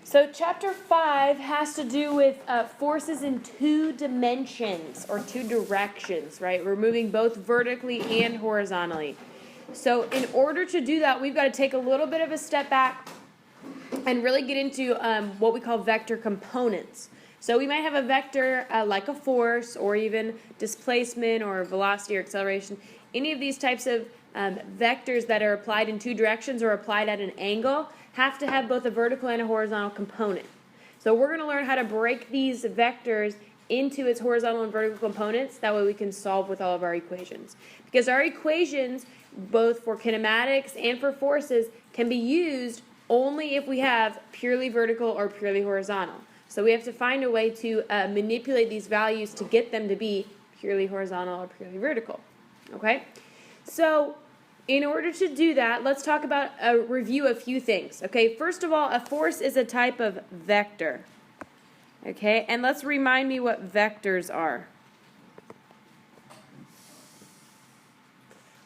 So chapter 5 has to do with forces in two dimensions or two directions, right? We're moving both vertically and horizontally. So in order to do that, we've got to take a little bit of a step back and really get into what we call vector components. So we might have a vector like a force or even displacement or velocity or acceleration. Any of these types of vectors that are applied in two directions or applied at an angle have to have both a vertical and a horizontal component. So we're going to learn how to break these vectors into its horizontal and vertical components. That way we can solve with all of our equations. Because our equations, both for kinematics and for forces, can be used only if we have purely vertical or purely horizontal. So we have to find a way to manipulate these values to get them to be purely horizontal or purely vertical. Okay? So in order to do that, let's talk about review a few things. Okay, first of all, a force is a type of vector. Okay, and let's remind me what vectors are.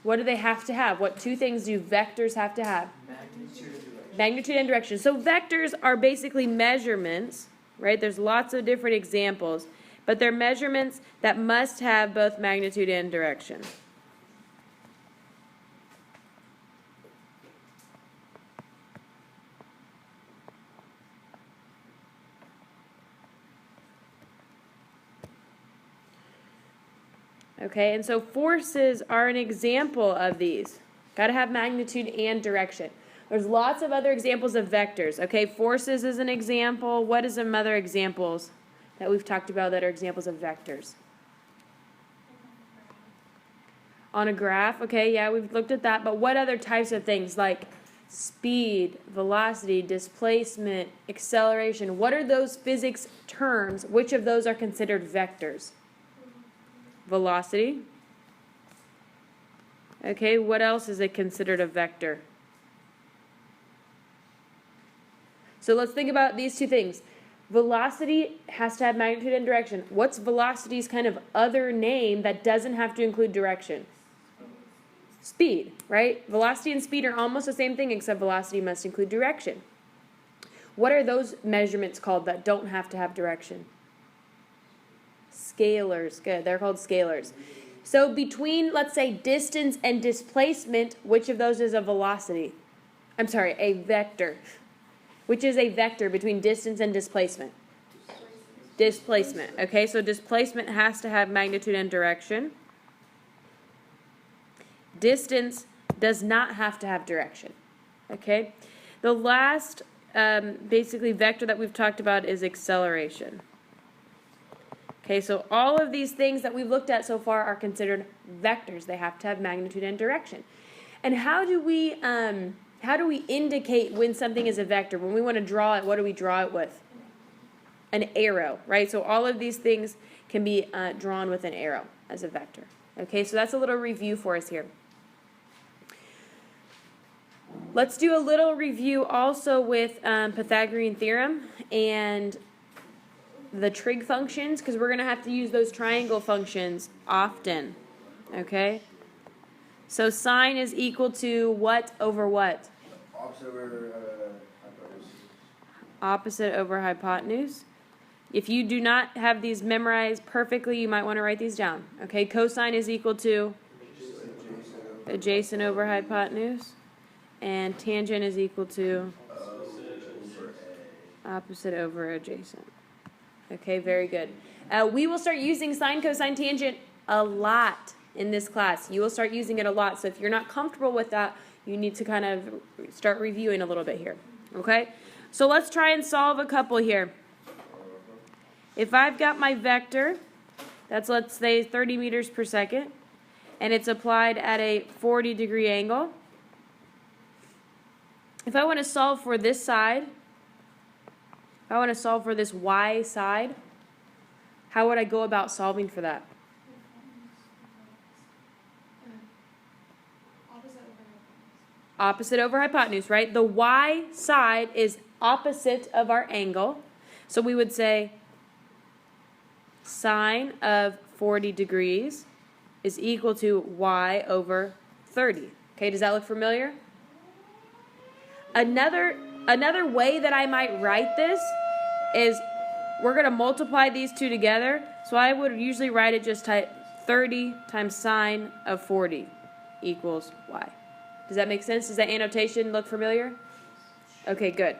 What do they have to have? What two things do vectors have to have? Magnitude and direction. Magnitude and direction. So vectors are basically measurements, right? There's lots of different examples, but they're measurements that must have both magnitude and direction. Okay, and so forces are an example of these. Got to have magnitude and direction. There's lots of other examples of vectors. Okay, forces is an example. What are some other examples that we've talked about that are examples of vectors? On a graph, okay, yeah, we've looked at that. But what other types of things like speed, velocity, displacement, acceleration? What are those physics terms? Which of those are considered vectors? Velocity. Okay, what else is it considered a vector? So let's think about these two things. Velocity has to have magnitude and direction. What's velocity's kind of other name that doesn't have to include direction? Speed, right? Velocity and speed are almost the same thing, except velocity must include direction. What are those measurements called that don't have to have direction? Scalars. Good, they're called scalars. So between, let's say, distance and displacement, which of those is a velocity? I'm sorry, a vector. Which is a vector between distance and displacement? Displacement. Okay, so displacement has to have magnitude and direction. Distance does not have to have direction. Okay, the last basically vector that we've talked about is acceleration. Okay, so all of these things that we've looked at so far are considered vectors. They have to have magnitude and direction. And how do we indicate when something is a vector? When we want to draw it, what do we draw it with? An arrow, right? So all of these things can be drawn with an arrow as a vector. Okay, so that's a little review for us here. Let's do a little review also with Pythagorean Theorem and the trig functions, because we're going to have to use those triangle functions often. Okay? So sine is equal to what over what? Opposite over hypotenuse. Opposite over hypotenuse. If you do not have these memorized perfectly, you might want to write these down. Okay? Cosine is equal to adjacent over hypotenuse. And tangent is equal to opposite over adjacent. Okay, very good. We will start using sine, cosine, tangent a lot in this class. You will start using it a lot. So if you're not comfortable with that, you need to kind of start reviewing a little bit here. Okay? So let's try and solve a couple here. If I've got my vector, that's, let's say, 30 meters per second, and it's applied at a 40-degree angle. If I want to solve for this side, if I want to solve for this y side, how would I go about solving for that? Opposite over hypotenuse, right? The y side is opposite of our angle. So we would say sine of 40 degrees is equal to y over 30. Okay, does that look familiar? Another another way that I might write this is we're going to multiply these two together. So I would usually write it just type 30 times sine of 40 equals y. Does that make sense? Does that annotation look familiar? Okay, good.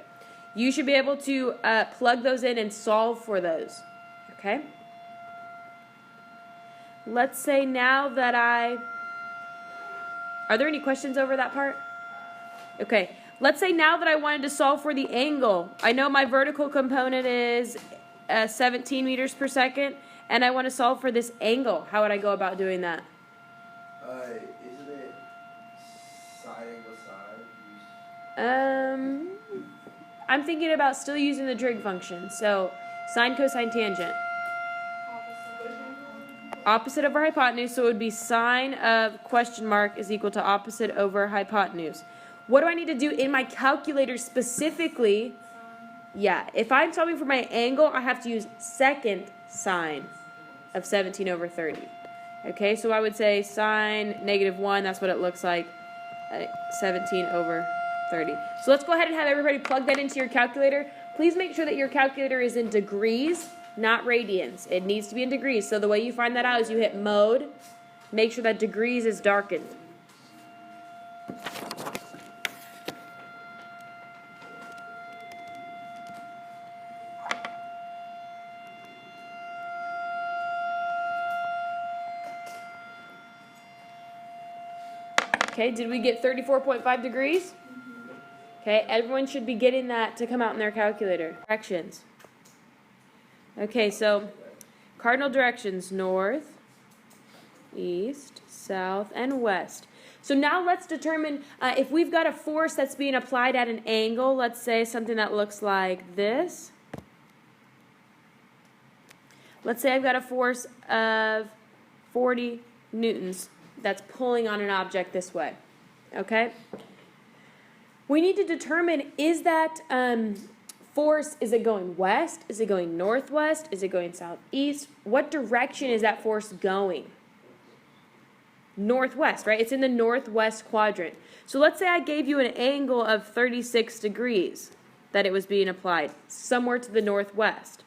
You should be able to plug those in and solve for those. Okay? Let's say now that are there any questions over that part? Okay. Let's say now that I wanted to solve for the angle. I know my vertical component is 17 meters per second, and I want to solve for this angle. How would I go about doing that? Isn't it side angle side? I'm thinking about still using the trig function. So sine, cosine, tangent. Opposite over hypotenuse, so it would be sine of question mark is equal to opposite over hypotenuse. What do I need to do in my calculator specifically? Yeah, if I'm solving for my angle, I have to use second sine of 17 over 30. Okay, so I would say sine -1, that's what it looks like, 17 over 30. So let's go ahead and have everybody plug that into your calculator. Please make sure that your calculator is in degrees, not radians. It needs to be in degrees. So the way you find that out is you hit mode, make sure that degrees is darkened. Okay, did we get 34.5 degrees? Okay, everyone should be getting that to come out in their calculator. Directions. Okay, so cardinal directions, north, east, south, and west. So now let's determine if we've got a force that's being applied at an angle, let's say something that looks like this. Let's say I've got a force of 40 newtons that's pulling on an object this way, okay? We need to determine, is that force, is it going west? Is it going northwest? Is it going southeast? What direction is that force going? Northwest, right? It's in the northwest quadrant. So let's say I gave you an angle of 36 degrees that it was being applied, somewhere to the northwest.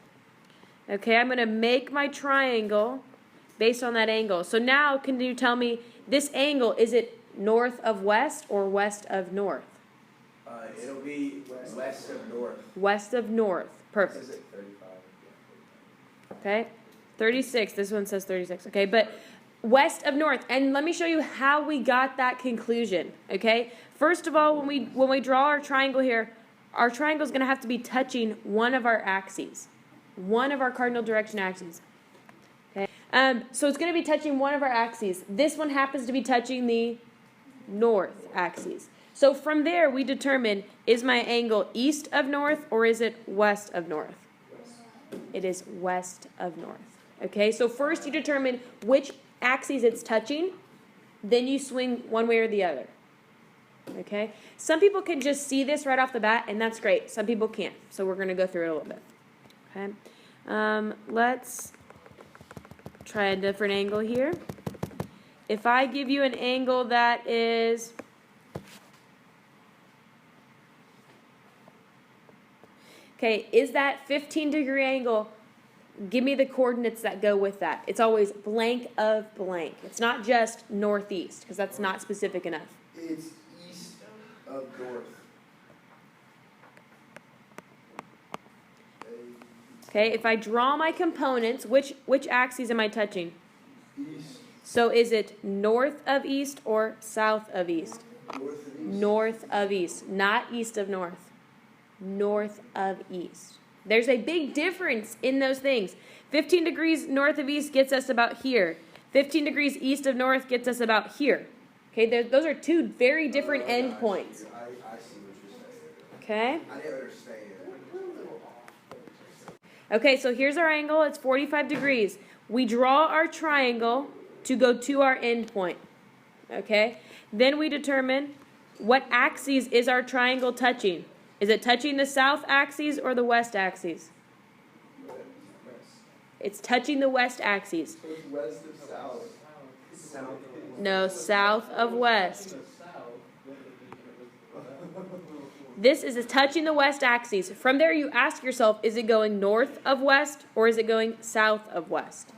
Okay, I'm going to make my triangle based on that angle. So now, can you tell me, this angle, is it north of west or west of north? It'll be west of north. West of north. Perfect. This is 35. Okay, 36. This one says 36. Okay, but west of north. And let me show you how we got that conclusion. Okay, first of all, when we draw our triangle here, our triangle is going to have to be touching one of our axes, one of our cardinal direction axes. Okay, so it's going to be touching one of our axes. This one happens to be touching the north axis. So from there, we determine, is my angle east of north or is it west of north? It is west of north. Okay, so first you determine which axis it's touching, then you swing one way or the other. Okay, some people can just see this right off the bat, and that's great. Some people can't, so we're going to go through it a little bit. Okay, let's try a different angle here. If I give you an angle that is okay, is that 15-degree angle? Give me the coordinates that go with that. It's always blank of blank. It's not just northeast, because that's not specific enough. It's east of north. Okay, if I draw my components, which axes am I touching? East. So is it north of east or south of east? North of east. North of east, not east of north. North of east. There's a big difference in those things. 15 degrees north of east gets us about here. 15 degrees east of north gets us about here. Okay, those are two very different endpoints. I see what you're saying. Okay? I didn't understand. Okay, so here's our angle. It's 45 degrees. We draw our triangle to go to our endpoint. Okay? Then we determine what axes is our triangle touching. Is it touching the south axis or the west axis? It's touching the west axis. So it's west of south. South. No, south of west. This is touching the west axis. From there, you ask yourself, is it going north of west or is it going south of west?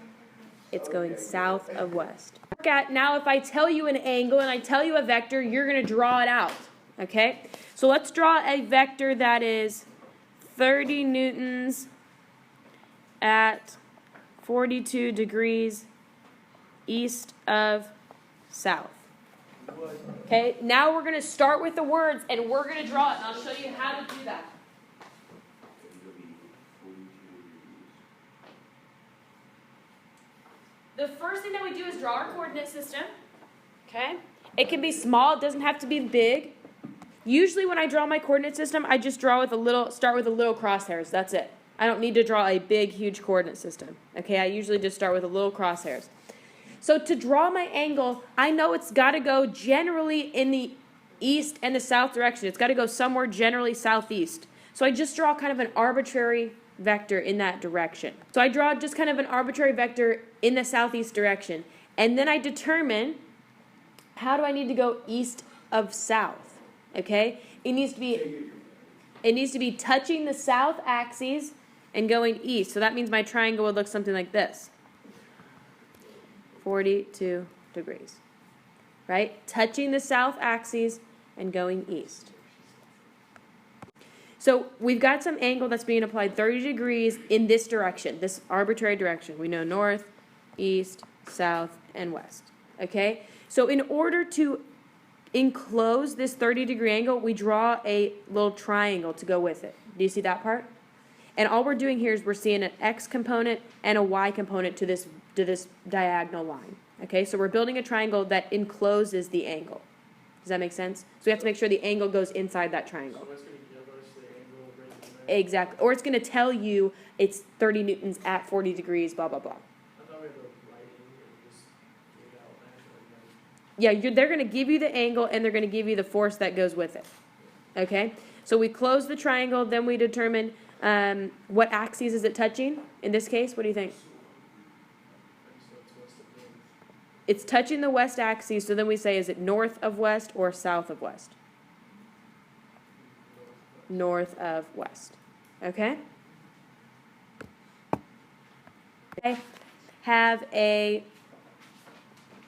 It's going south of west. Now, if I tell you an angle and I tell you a vector, you're going to draw it out. Okay? So let's draw a vector that is 30 newtons at 42 degrees east of south. Okay, now we're going to start with the words and we're going to draw it, and I'll show you how to do that. The first thing that we do is draw our coordinate system. Okay? It can be small, it doesn't have to be big. Usually when I draw my coordinate system, I just start with a little crosshairs. That's it. I don't need to draw a big, huge coordinate system. Okay, I usually just start with a little crosshairs. So to draw my angle, I know it's got to go generally in the east and the south direction. It's got to go somewhere generally southeast. So I just draw kind of an arbitrary vector in that direction. So I draw just kind of an arbitrary vector in the southeast direction. And then I determine, how do I need to go east of south? Okay? It needs to be touching the south axis and going east. So that means my triangle would look something like this. 42 degrees. Right? Touching the south axis and going east. So we've got some angle that's being applied 30 degrees in this direction, this arbitrary direction. We know north, east, south, and west. Okay? So in order to enclose this 30-degree angle, we draw a little triangle to go with it. Do you see that part? And all we're doing here is we're seeing an x component and a y component to this diagonal line. Okay, so we're building a triangle that encloses the angle. Does that make sense? So we have to make sure the angle goes inside that triangle. So that's going to give us the angle right there? Exactly. Or it's going to tell you it's 30 newtons at 40 degrees, blah, blah, blah. I thought we had the right angle and just take out Yeah, they're going to give you the angle and they're going to give you the force that goes with it. Okay? So we close the triangle, then we determine what axes is it touching. In this case, what do you think? It's touching the west axis, so then we say, is it north of west or south of west? North of west. Okay? I have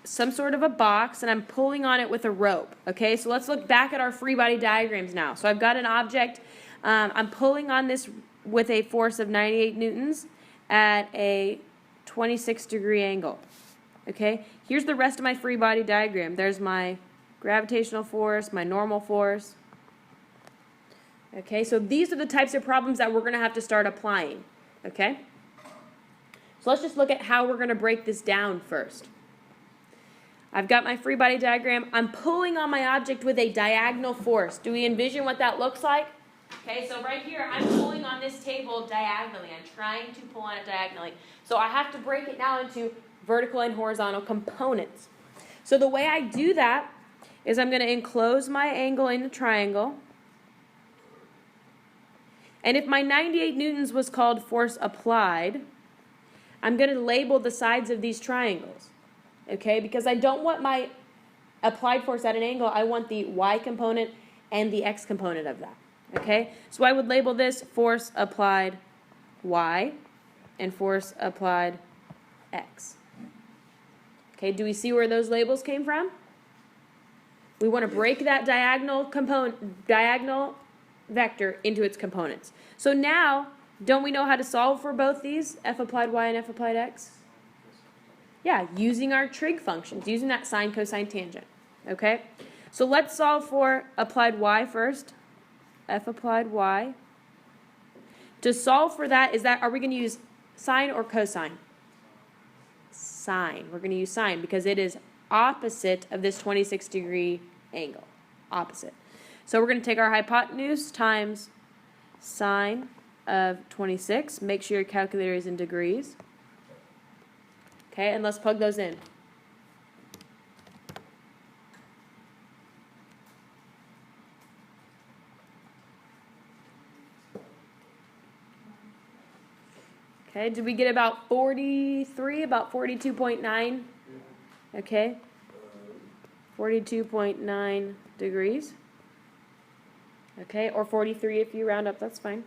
some sort of a box, and I'm pulling on it with a rope. Okay, so let's look back at our free body diagrams now. So I've got an object. I'm pulling on this with a force of 98 newtons at a 26-degree angle. Okay, here's the rest of my free body diagram. There's my gravitational force, my normal force. Okay, so these are the types of problems that we're going to have to start applying. Okay, so let's just look at how we're going to break this down first. I've got my free body diagram. I'm pulling on my object with a diagonal force. Do we envision what that looks like? Okay, so right here, I'm pulling on this table diagonally. I'm trying to pull on it diagonally. So I have to break it now into vertical and horizontal components. So the way I do that is I'm going to enclose my angle in a triangle. And if my 98 newtons was called force applied, I'm going to label the sides of these triangles. Okay, because I don't want my applied force at an angle. I want the y component and the x component of that. Okay, so I would label this force applied y and force applied x. Okay, do we see where those labels came from? We want to break that diagonal vector into its components. So now, don't we know how to solve for both these, f applied y and f applied x? Yeah, using our trig functions, using that sine, cosine, tangent. Okay, so let's solve for applied y first. F applied y. To solve for that, are we going to use sine or cosine? Sine. We're going to use sine because it is opposite of this 26-degree angle. Opposite. So we're going to take our hypotenuse times sine of 26. Make sure your calculator is in degrees. Okay, and let's plug those in. Okay, did we get about 43, about 42.9? Okay, 42.9 degrees. Okay, or 43 if you round up, that's fine.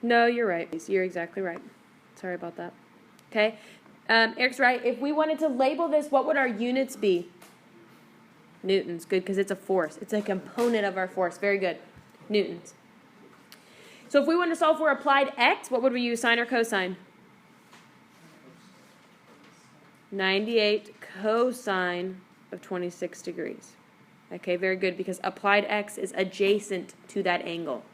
No, you're right. You're exactly right. Sorry about that. Okay, Eric's right. If we wanted to label this, what would our units be? Newtons. Good, because it's a force. It's a component of our force. Very good. Newtons. So if we want to solve for applied x, what would we use, sine or cosine? 98 cosine of 26 degrees. Okay, very good, because applied x is adjacent to that angle.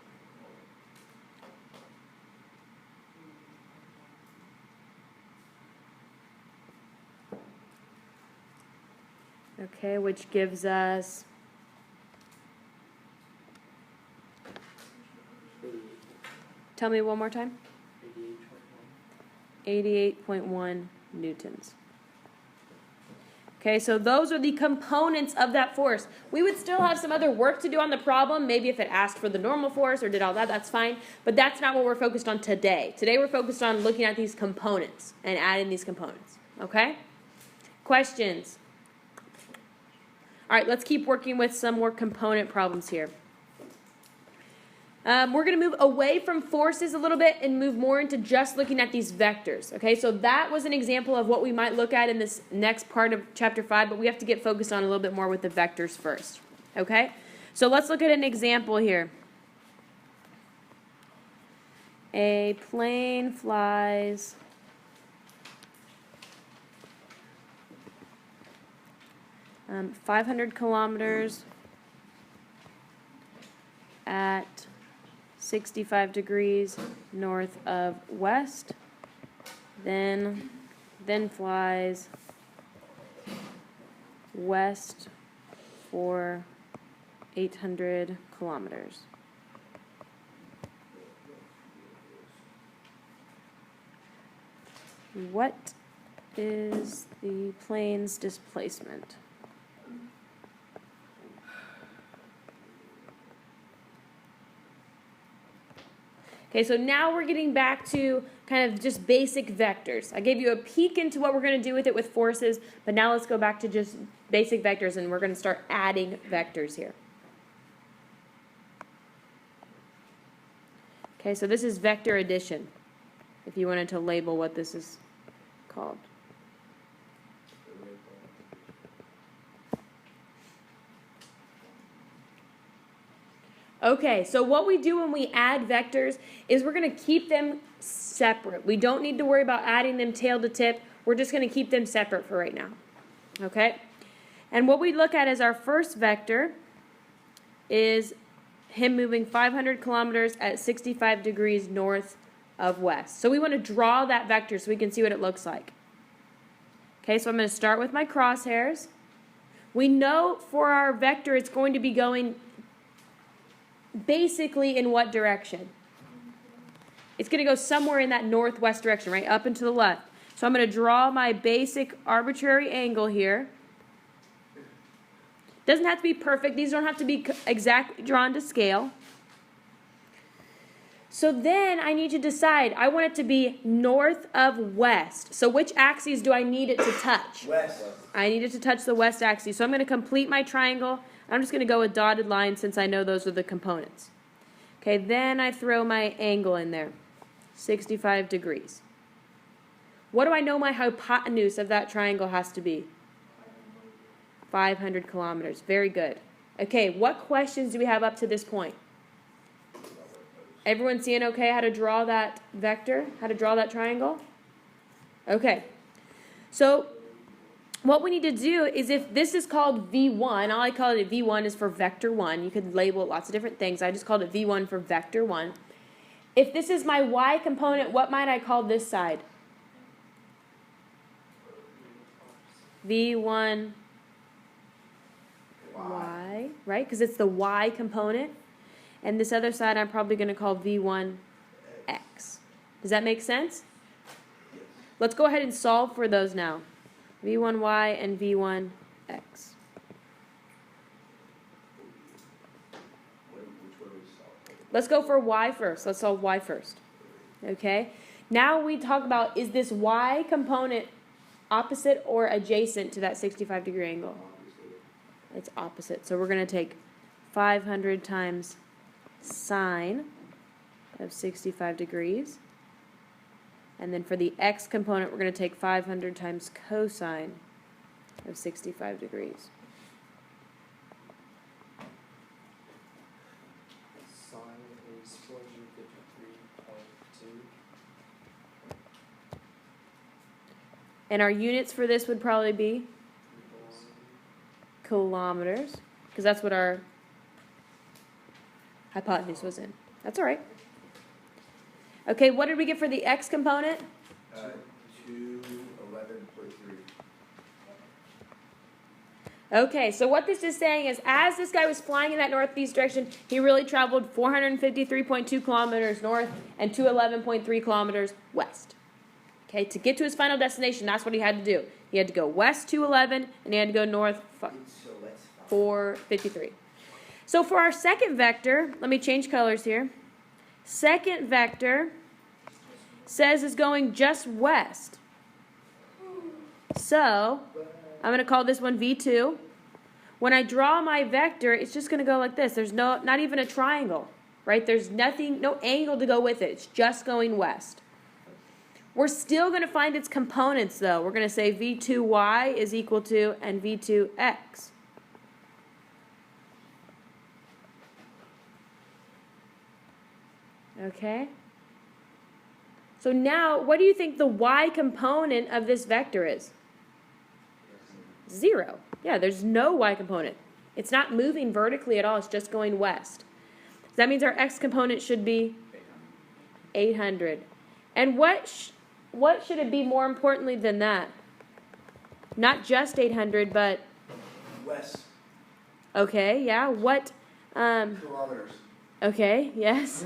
Okay, which gives us 88.1 newtons. Okay, so those are the components of that force. We would still have some other work to do on the problem. Maybe if it asked for the normal force or did all that, that's fine. But that's not what we're focused on today. Today we're focused on looking at these components and adding these components. Okay? Questions? All right, let's keep working with some more component problems here. We're going to move away from forces a little bit and move more into just looking at these vectors. Okay, so that was an example of what we might look at in this next part of Chapter 5, but we have to get focused on a little bit more with the vectors first. Okay, so let's look at an example here. A plane flies 500 kilometers at 65 degrees north of west, then flies west for 800 kilometers. What is the plane's displacement? Okay, so now we're getting back to kind of just basic vectors. I gave you a peek into what we're going to do with it with forces, but now let's go back to just basic vectors, and we're going to start adding vectors here. Okay, so this is vector addition, if you wanted to label what this is called. Okay, so what we do when we add vectors is we're going to keep them separate. We don't need to worry about adding them tail to tip. We're just going to keep them separate for right now. Okay? And what we look at as our first vector is him moving 500 kilometers at 65 degrees north of west. So we want to draw that vector so we can see what it looks like. Okay, so I'm going to start with my crosshairs. We know for our vector it's going to be going basically in what direction? It's going to go somewhere in that northwest direction, right? Up and to the left. So I'm going to draw my basic arbitrary angle here. Doesn't have to be perfect. These don't have to be exactly drawn to scale. So then I need to decide. I want it to be north of west. So which axes do I need it to touch? West. I need it to touch the west axis. So I'm going to complete my triangle. I'm just going to go with dotted lines since I know those are the components. Okay, then I throw my angle in there, 65 degrees. What do I know my hypotenuse of that triangle has to be? 500 kilometers. Very good. Okay, what questions do we have up to this point? Everyone seeing okay how to draw that vector? How to draw that triangle? Okay. So what we need to do is, if this is called V1, all I call it V1 is for vector 1. You could label it lots of different things. I just called it V1 for vector 1. If this is my Y component, what might I call this side? V1 Y, right? Because it's the Y component. And this other side I'm probably going to call V1 X. Does that make sense? Let's go ahead and solve for those now. V1Y and V1X. Let's go for Y first. Let's solve Y first. Okay? Now we talk about, is this Y component opposite or adjacent to that 65 degree angle? It's opposite. So we're going to take 500 times sine of 65 degrees. And then for the x component, we're going to take 500 times cosine of 65 degrees. Sine is 453.2. And our units for this would probably be kilometers, because that's what our hypotenuse was in. That's all right. Okay, what did we get for the x component? 211.3. Okay, so what this is saying is as this guy was flying in that northeast direction, he really traveled 453.2 kilometers north and 211.3 kilometers west. Okay, to get to his final destination, that's what he had to do. He had to go west 211, and he had to go north 453. So for our second vector, let me change colors here. Second vector says is going just west. So I'm going to call this one V2. When I draw my vector, it's just going to go like this. There's not even a triangle, right? There's nothing, no angle to go with it. It's just going west. We're still going to find its components, though. We're going to say V2y is equal to and V2x. Okay? So now, what do you think the y component of this vector is? 0. Yeah, there's no y component. It's not moving vertically at all. It's just going west. So that means our x component should be 800. And what should it be more importantly than that? Not just 800, but... West. Okay, yeah. What... Kilometers. Okay, yes.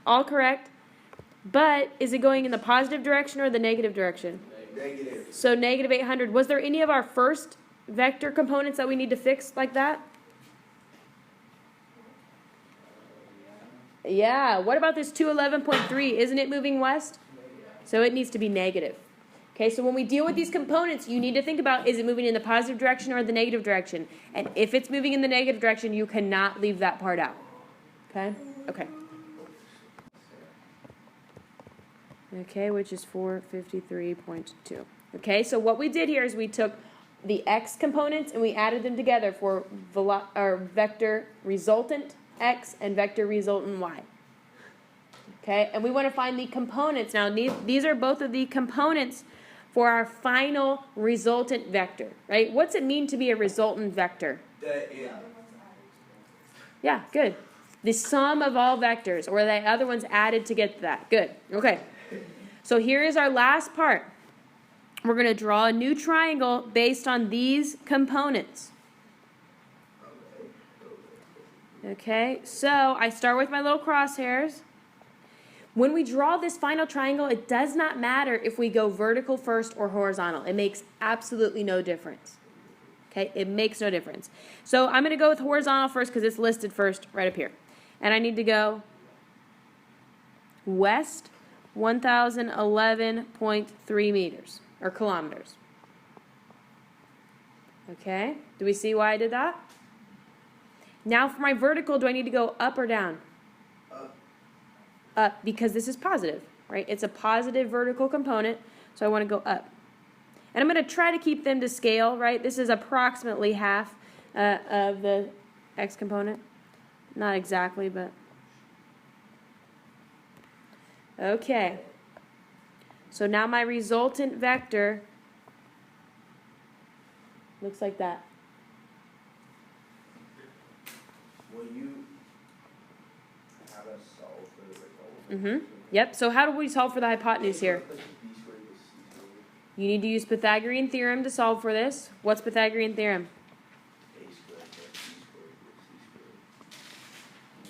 All correct. But is it going in the positive direction or the negative direction? Negative. So negative 800. Was there any of our first vector components that we need to fix like that? Yeah. What about this 211.3? Isn't it moving west? So it needs to be negative. Okay, so when we deal with these components, you need to think about, is it moving in the positive direction or the negative direction? And if it's moving in the negative direction, you cannot leave that part out. Okay? Okay. Okay, which is 453.2. Okay, so what we did here is we took the x components and we added them together for vector resultant x and vector resultant y. Okay, and we want to find the components. Now, these are both of the components for our final resultant vector, right? What's it mean to be a resultant vector? Yeah, good. The sum of all vectors, or the other ones added to get to that. Good. Okay. So here is our last part. We're going to draw a new triangle based on these components. Okay, so I start with my little crosshairs. When we draw this final triangle, it does not matter if we go vertical first or horizontal. It makes absolutely no difference. Okay, it makes no difference. So I'm going to go with horizontal first because it's listed first right up here. And I need to go west 1,011.3 meters, or kilometers. Okay, do we see why I did that? Now for my vertical, do I need to go up or down? Up, because this is positive, right? It's a positive vertical component, so I want to go up. And I'm going to try to keep them to scale, right? This is approximately half of the x component. Not exactly, but... Okay. So now my resultant vector looks like that. Will you have us solve for the result? Mm-hmm. Yep. So how do we solve for the hypotenuse here? You need to use Pythagorean Theorem to solve for this. What's Pythagorean Theorem?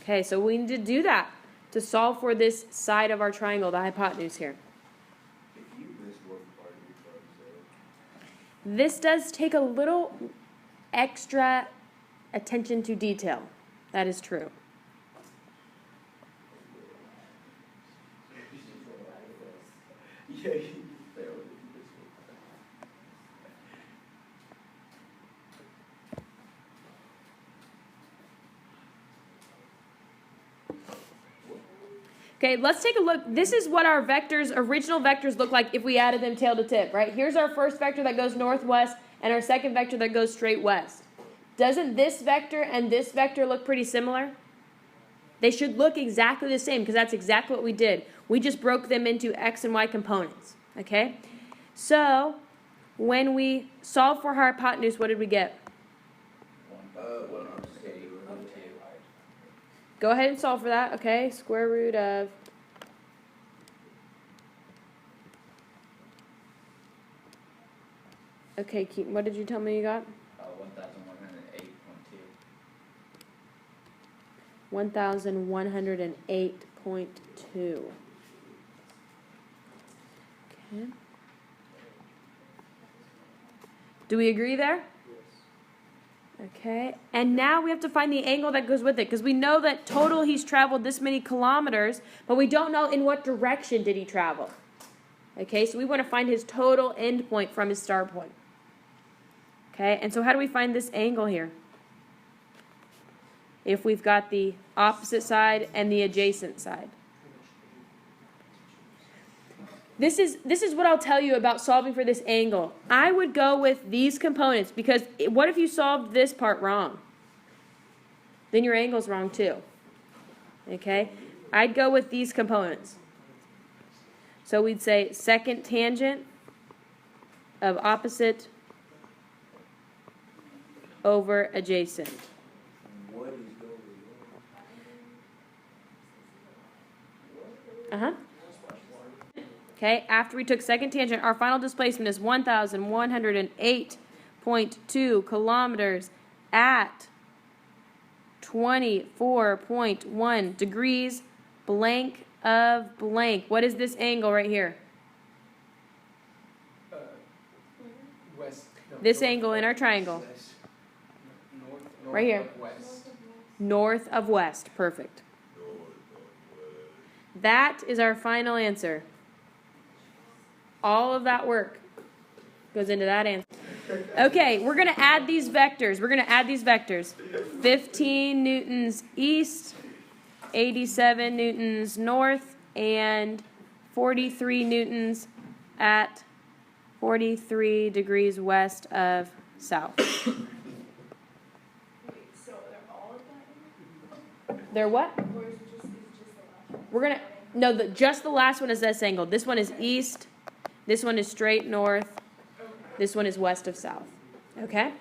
Okay, so we need to do that to solve for this side of our triangle, the hypotenuse here. This does take a little extra attention to detail. That is true. Okay, let's take a look. This is what our vectors, original vectors, look like if we added them tail to tip, right? Here's our first vector that goes northwest and our second vector that goes straight west. Doesn't this vector and this vector look pretty similar? They should look exactly the same because that's exactly what we did. We just broke them into x and y components, okay? So, when we solve for our hypotenuse, what did we get? Go ahead and solve for that, okay? Square root of... Okay, Keaton, what did you tell me you got? 1,108.2. Okay. Do we agree there? Okay, and now we have to find the angle that goes with it, because we know that total he's traveled this many kilometers, but we don't know in what direction did he travel. Okay, so we want to find his total end point from his start point. Okay, and so how do we find this angle here? If we've got the opposite side and the adjacent side. This is what I'll tell you about solving for this angle. I would go with these components because what if you solved this part wrong? Then your angle's wrong too. Okay? I'd go with these components. So we'd say second tangent of opposite over adjacent. Okay, after we took second tangent, our final displacement is 1,108.2 kilometers at 24.1 degrees blank of blank. What is this angle right here? West. No, This angle in our triangle. Right here. North of west. Perfect. That is our final answer. All of that work goes into that answer. Okay, we're going to add these vectors. 15 newtons east, 87 newtons north, and 43 newtons at 43 degrees west of south. Wait, so they're all at that? They're what? Or is it just the last one? We're going to, no, just the last one is this angle. This one is east. This one is straight north. This one is west of south. Okay?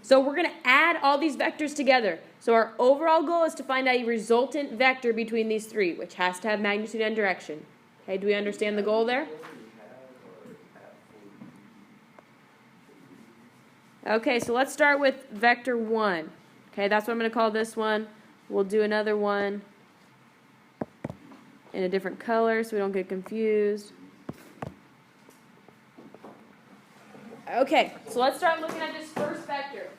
So we're going to add all these vectors together. So our overall goal is to find a resultant vector between these three, which has to have magnitude and direction. Okay, do we understand the goal there? Okay, so let's start with vector 1. Okay, that's what I'm going to call this one. We'll do another one in a different color so we don't get confused. Okay, so let's start looking at this first vector.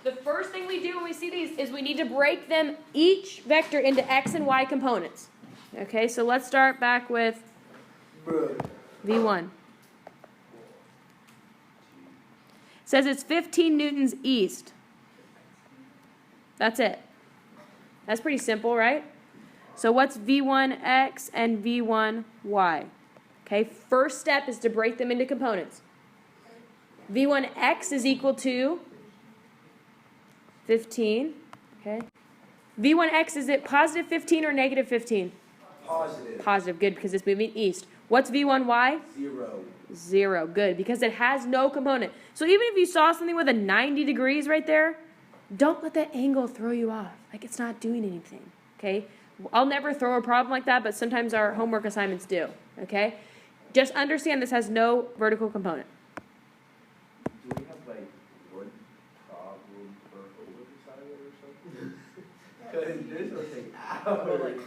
The first thing we do when we see these is we need to break them, each vector, into x and y components. Okay, so let's start back with V1. It says it's 15 newtons east. That's it. That's pretty simple, right? So what's V1x and V1y? Okay, first step is to break them into components. V1x is equal to 15. Okay. V1x, is it positive 15 or negative 15? Positive. Positive, good, because it's moving east. What's V1y? 0. 0, good, because it has no component. So even if you saw something with a 90 degrees right there, don't let that angle throw you off. Like it's not doing anything, okay? I'll never throw a problem like that, but sometimes our homework assignments do, okay? Just understand this has no vertical component. Do we have like one problem for over decided or something? Because this will take hours.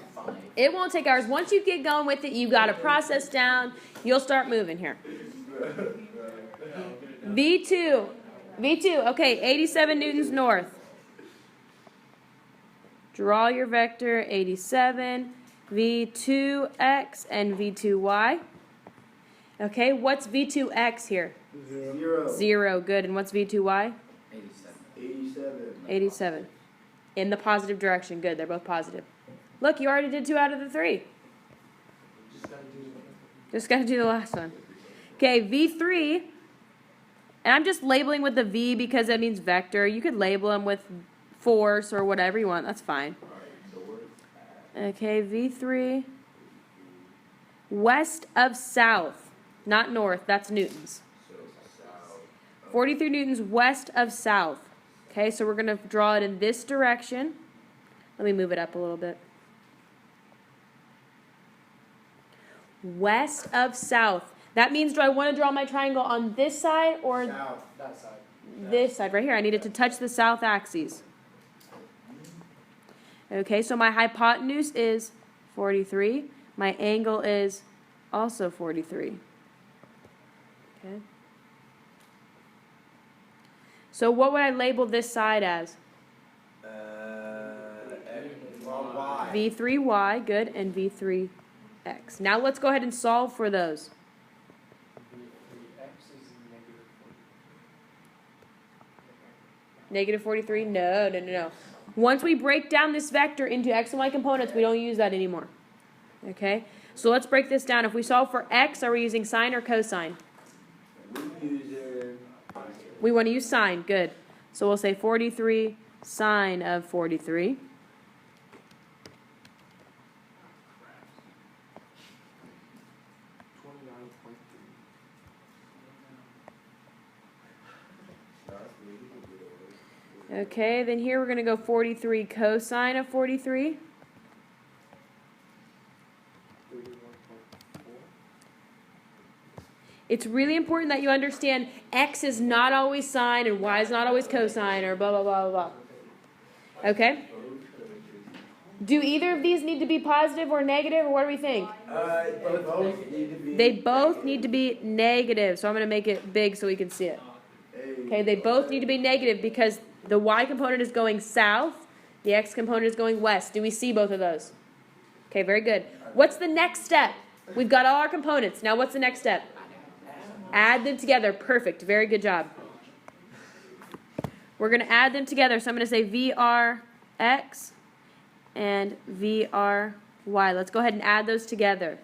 It won't take hours. Once you get going with it, you got a process down. You'll start moving here. V2. Okay, 87 newtons north. Draw your vector 87, V2x and V2y. Okay, what's V2x here? 0. 0, good. And what's V2y? 87. 87. In the positive direction. Good, they're both positive. Look, you already did 2 out of the 3. Just got to do the last one. Okay, V3. And I'm just labeling with the V because that means vector. You could label them with force or whatever you want. That's fine. Okay, V3. West of south. Not north. That's newtons. 43 newtons west of south. Okay, so we're going to draw it in this direction. Let me move it up a little bit. West of south. That means, do I want to draw my triangle on this side or South, that side. this side right here? I need it to touch the south axis. Okay, so my hypotenuse is 43. My angle is also 43. Okay. So what would I label this side as? Y. V3y, good, and V3x. Now let's go ahead and solve for those. X is Negative 43? No. Once we break down this vector into x and y components, we don't use that anymore. Okay? So let's break this down. If we solve for x, are we using sine or cosine? We want to use sine. Good. So we'll say 43 sine of 43. Okay, then here we're going to go 43 cosine of 43. It's really important that you understand x is not always sine and y is not always cosine or blah, blah, blah, blah, blah. Okay? Do either of these need to be positive or negative, or what do we think? They both need to be negative, so I'm going to make it big so we can see it. Okay, they both need to be negative because the y component is going south, the x component is going west. Do we see both of those? Okay, very good. What's the next step? We've got all our components. Now what's the next step? Add them together. Perfect. Very good job. We're going to add them together. So I'm going to say VRX and VRY. Let's go ahead and add those together.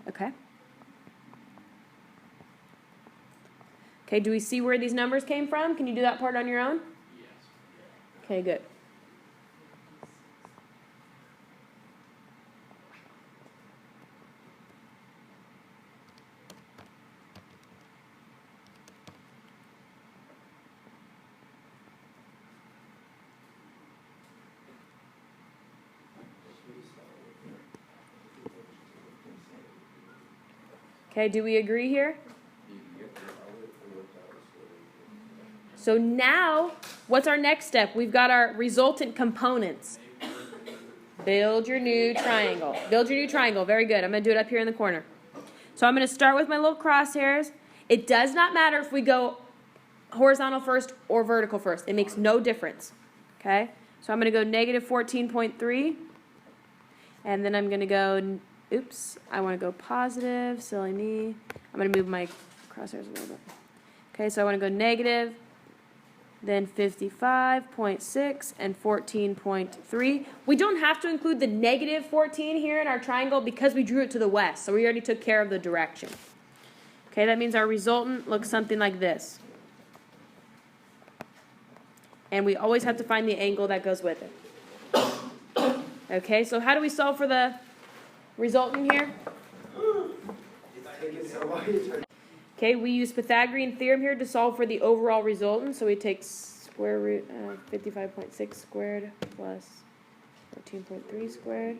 Okay. Okay, do we see where these numbers came from? Can you do that part on your own? Yes. Okay, good. Okay, do we agree here? So now, what's our next step? We've got our resultant components. Build your new triangle. Build your new triangle. Very good. I'm going to do it up here in the corner. So I'm going to start with my little crosshairs. It does not matter if we go horizontal first or vertical first. It makes no difference. Okay? So I'm going to go negative 14.3. And then I'm going to go... Oops, I want to go positive, silly me. I'm going to move my crosshairs a little bit. Okay, so I want to go negative, then 55.6 and 14.3. We don't have to include the negative 14 here in our triangle because we drew it to the west, so we already took care of the direction. Okay, that means our resultant looks something like this. And we always have to find the angle that goes with it. Okay, so how do we solve for the resultant here? Okay, we use Pythagorean Theorem here to solve for the overall resultant. So we take square root 55.6 squared plus 14.3 squared.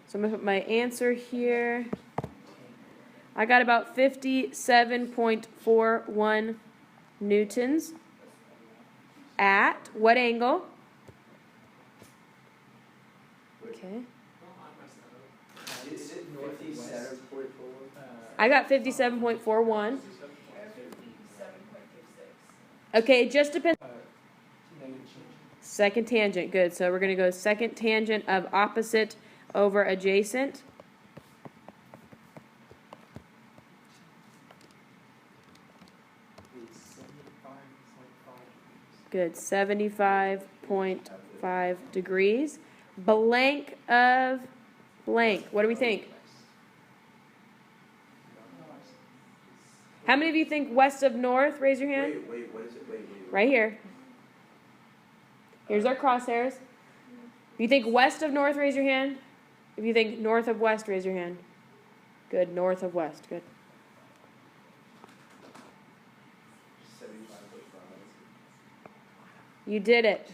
So I'm going to put my answer here. I got about 57.41 newtons. At what angle? Okay. I got 57.41. Okay, it just depends. Second tangent, good. So we're going to go second tangent of opposite over adjacent. Good, 75.5 degrees. Blank of blank. What do we think? How many of you think west of north? Raise your hand. Wait, what is it? Wait. Right here. Here's our crosshairs. If you think west of north, raise your hand. If you think north of west, raise your hand. Good, north of west. Good. 75.5. You did it.